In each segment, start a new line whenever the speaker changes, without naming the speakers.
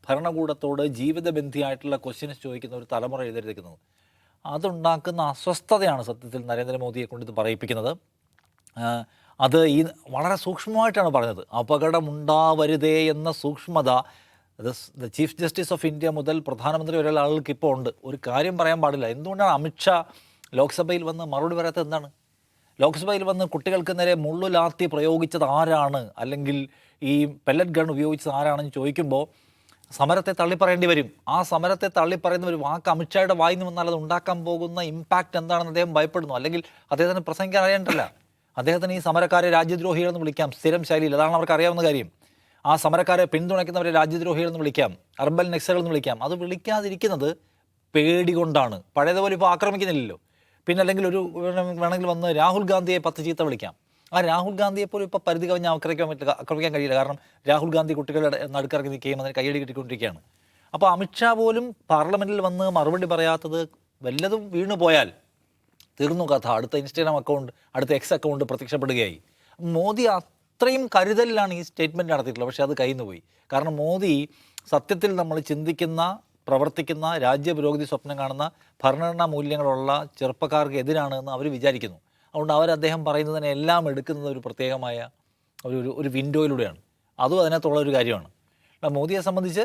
ഭരണകൂടത്തോട് ജീവിതബന്ധിയായിട്ടുള്ള questions ചോദിക്കുന്ന ഒരു തലമുറ എഴുതിയിരിക്കുന്നത്. അതുണ്ടാക്കുന്ന അസ്വസ്ഥതയാണ് സത്യത്തിൽ നരേന്ദ്രമോദിയെ കൊണ്ട് ഇത് പറയിപ്പിക്കുന്നത്. അത് വളരെ സൂക്ഷ്മമായിട്ടാണ് പറഞ്ഞത്. അപകടമുണ്ടാവരുതേ എന്ന സൂക്ഷ്മത the chief justice of India മുതൽ പ്രധാനമന്ത്രി വരെയുള്ള ആളുകൾക്ക് ഇപ്പോൾ ഉണ്ട്. ഒരു കാര്യം പറയാൻ പാടില്ല. എന്തുകൊണ്ടാണ് അമിത്ഷാ ലോക്സഭയിൽ വന്ന് മറുപടി പറയാത്തത്? എന്താണ്? ലോക്സഭയിൽ വന്ന് കുട്ടികൾക്ക് നേരെ മുള്ളുലാത്തി പ്രയോഗിച്ചത് ആരാണ്, അല്ലെങ്കിൽ ഈ പെല്ലറ്റ് ഗൺ ഉപയോഗിച്ചത് ആരാണെന്ന് ചോദിക്കുമ്പോൾ സമരത്തെ തള്ളിപ്പറയേണ്ടി വരും. ആ സമരത്തെ തള്ളിപ്പറയുന്ന ഒരു വാക്ക് അമിത്ഷായുടെ വായിൽ നിന്ന് വന്നാൽ അത് ഉണ്ടാക്കാൻ പോകുന്ന ഇമ്പാക്റ്റ് എന്താണെന്ന് അദ്ദേഹം ഭയപ്പെടുന്നു. അല്ലെങ്കിൽ അദ്ദേഹത്തിന് പ്രസംഗിക്കാൻ അറിയേണ്ടല്ല. അദ്ദേഹത്തിന് ഈ സമരക്കാരെ രാജ്യദ്രോഹികളെന്ന് വിളിക്കാം സ്ഥിരം ശൈലിയിൽ. അതാണ് അവർക്ക് അറിയാവുന്ന കാര്യം. ആ സമരക്കാരെ പിന്തുണയ്ക്കുന്നവരെ രാജ്യദ്രോഹികളെന്ന് വിളിക്കാം, അർബൻ നക്സലുകളെന്ന് വിളിക്കാം. അത് വിളിക്കാതിരിക്കുന്നത് പേടി കൊണ്ടാണ്. പഴയതുപോലെ ഇപ്പോൾ ആക്രമിക്കുന്നില്ലല്ലോ. പിന്നെ അല്ലെങ്കിൽ വേണമെങ്കിൽ വന്ന് രാഹുൽ ഗാന്ധിയെ 10 ചീത്ത വിളിക്കാം. ആ രാഹുൽ ഗാന്ധിയെ പോലും ഇപ്പോൾ പരിധി കവിഞ്ഞ് ആക്രമിക്കാൻ കഴിയില്ല. കാരണം രാഹുൽ ഗാന്ധി കുട്ടികളുടെ നടുക്കിറങ്ങി നിൽക്കുകയും അതിന് കയ്യടി കിട്ടിക്കൊണ്ടിരിക്കുകയാണ്. അപ്പോൾ അമിത്ഷാ പോലും പാർലമെൻറ്റിൽ വന്ന് മറുപടി പറയാത്തത് വല്ലതും വീണു പോയാൽ തീർന്നു കഥ. അടുത്ത ഇൻസ്റ്റാഗ്രാം അക്കൗണ്ട്, അടുത്ത എക്സ് അക്കൗണ്ട് പ്രത്യക്ഷപ്പെടുകയായി. മോദി അത്രയും കരുതലിലാണ് ഈ സ്റ്റേറ്റ്മെൻറ്റ് നടത്തിയിട്ടുള്ളത്. പക്ഷേ അത് കയ്യിൽ നിന്ന് പോയി. കാരണം മോദി സത്യത്തിൽ നമ്മൾ ചിന്തിക്കുന്ന, പ്രവർത്തിക്കുന്ന, രാജ്യപുരോഗതി സ്വപ്നം കാണുന്ന, ഭരണഘടനാ മൂല്യങ്ങളുള്ള ചെറുപ്പക്കാർക്ക് എതിരാണ് എന്ന് അവർ വിചാരിക്കുന്നു. അതുകൊണ്ട് അദ്ദേഹം പറയുന്നതിനെ എല്ലാം എടുക്കുന്നത് ഒരു പ്രത്യേകമായ ഒരു വിൻഡോയിലൂടെയാണ്. അതും അതിനകത്തുള്ള ഒരു കാര്യമാണ്. മോദിയെ സംബന്ധിച്ച്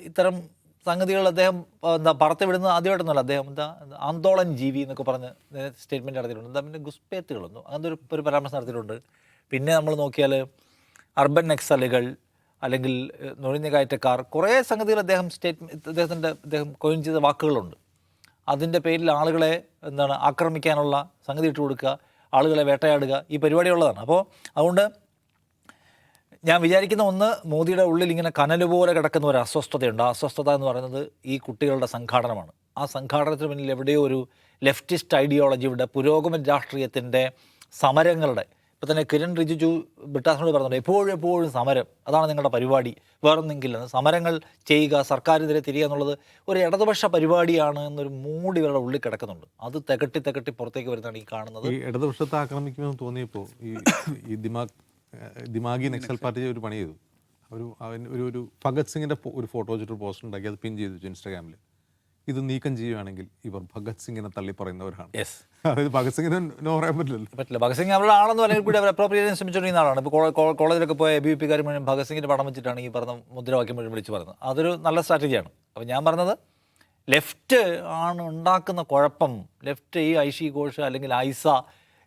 ഇത്തരം സംഗതികൾ അദ്ദേഹം പറത്തി വിടുന്നത് ആദ്യമായിട്ടൊന്നുമല്ല. അദ്ദേഹം ആന്തോളൻ ജീവി എന്നൊക്കെ പറഞ്ഞ് സ്റ്റേറ്റ്മെൻറ്റ് നടത്തിയിട്ടുണ്ട്. പിന്നെ ഗുസ്പേത്തുകളൊന്നും അങ്ങനത്തെ ഒരു പരാമർശം നടത്തിയിട്ടുണ്ട്. പിന്നെ നമ്മൾ നോക്കിയാൽ അർബൻ നക്സലുകൾ അല്ലെങ്കിൽ നുഴഞ്ഞുകയറ്റക്കാർ, കുറേ സംഗതികൾ അദ്ദേഹം കോയിൻ ചെയ്ത വാക്കുകളുണ്ട്. അതിൻ്റെ പേരിൽ ആളുകളെ ആക്രമിക്കാനുള്ള സംഗതി ഇട്ട് കൊടുക്കുക, ആളുകളെ വേട്ടയാടുക, ഈ പരിപാടിയുള്ളതാണ്. അപ്പോൾ അതുകൊണ്ട് ഞാൻ വിചാരിക്കുന്ന ഒന്ന്, മോദിയുടെ ഉള്ളിൽ ഇങ്ങനെ കനലുപോലെ കിടക്കുന്ന ഒരു അസ്വസ്ഥതയുണ്ട്. ആ അസ്വസ്ഥത എന്ന് പറയുന്നത് ഈ കുട്ടികളുടെ സംഘാടനമാണ്. ആ സംഘാടനത്തിന് പിന്നിൽ എവിടെയോ ഒരു ലെഫ്റ്റിസ്റ്റ് ഐഡിയോളജിയുടെ, പുരോഗമന രാഷ്ട്രീയത്തിൻ്റെ, സമരങ്ങളുടെ, ഇപ്പോൾ തന്നെ കിരൺ റിജിജു ബ്രിട്ടാസിനോട് പറഞ്ഞിട്ടുണ്ട്, എപ്പോഴും സമരം, അതാണ് നിങ്ങളുടെ പരിപാടി, വേറൊന്നെങ്കിലും സമരങ്ങൾ ചെയ്യുക, സർക്കാരിനെതിരെ തിരിയുക എന്നുള്ളത് ഒരു ഇടതുപക്ഷ പരിപാടിയാണ് എന്നൊരു മൂടി ഇവരുടെ ഉള്ളിൽ കിടക്കുന്നുണ്ട്. അത് തികട്ടി പുറത്തേക്ക് വരുന്നതാണ് ഈ കാണുന്നത്.
ഈ ഇടതുപക്ഷത്തെ ആക്രമിക്കുമെന്ന് തോന്നിയപ്പോൾ ഈ ദിമാഗി നക്സൽ പാർട്ടി ഒരു പണി ചെയ്തു. ഒരു ഭഗത് സിംഗിൻ്റെ ഒരു ഫോട്ടോ വെച്ചിട്ട് പോസ്റ്റർ ഉണ്ടാക്കി അത് പിൻ ചെയ്തു ഇൻസ്റ്റാഗ്രാമിൽ. ഇത് നീക്കം ചെയ്യുകയാണെങ്കിൽ ഇവർ ഭഗത് സിംഗിനെ തള്ളി പറയുന്നവരാണ്.
യെസ്,
അതായത് ഭഗത് സിംഗിനെ നോ പറയാൻ പറ്റില്ല.
ഭഗത് സിംഗ് അവരുടെ ആളെന്ന് അല്ലെങ്കിൽ കൂടി അവർ അപ്രോപ്രിയേറ്റ് ശ്രമിച്ചുകൊണ്ടിരുന്ന ആളാണ്. ഇപ്പോൾ കോളേജിലൊക്കെ പോയ ABVP മുഴുവൻ ഭഗത് സിംഗിൻ്റെ പടം വെച്ചിട്ടാണ് ഈ പറഞ്ഞ മുദ്രാവാക്യം മുഴുവൻ വിളിച്ച് പറയുന്നത്. അതൊരു നല്ല സ്ട്രാറ്റജിയാണ്. അപ്പോൾ ഞാൻ പറഞ്ഞത്, ലെഫ്റ്റ് ആണ് ഉണ്ടാക്കുന്ന കുഴപ്പം. ലെഫ്റ്റ് ഈ ഐഷി ഘോഷ് അല്ലെങ്കിൽ ഐസ,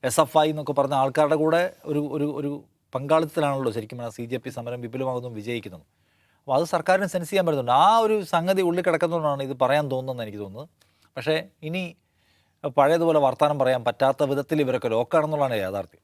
SFI എന്നൊക്കെ പറഞ്ഞ ആൾക്കാരുടെ കൂടെ ഒരു പങ്കാളിത്തത്തിലാണല്ലോ ശരിക്കും CJP സമരം വിപുലമാകുന്നതും വിജയിക്കുന്നത്. അപ്പോൾ അത് സർക്കാരിന് സെൻസ് ചെയ്യാൻ പറ്റുന്നുണ്ട്. ആ ഒരു സംഗതി ഉള്ളിൽ കിടക്കുന്നതുകൊണ്ടാണ് ഇത് പറയാൻ തോന്നുന്നതെന്ന് എനിക്ക് തോന്നുന്നത്. പക്ഷേ ഇനി പഴയതുപോലെ വർത്തമാനം പറയാൻ പറ്റാത്ത വിധത്തിൽ ഇവരൊക്കെ ലോക്കാണെന്നുള്ളതാണ് യാഥാർത്ഥ്യം.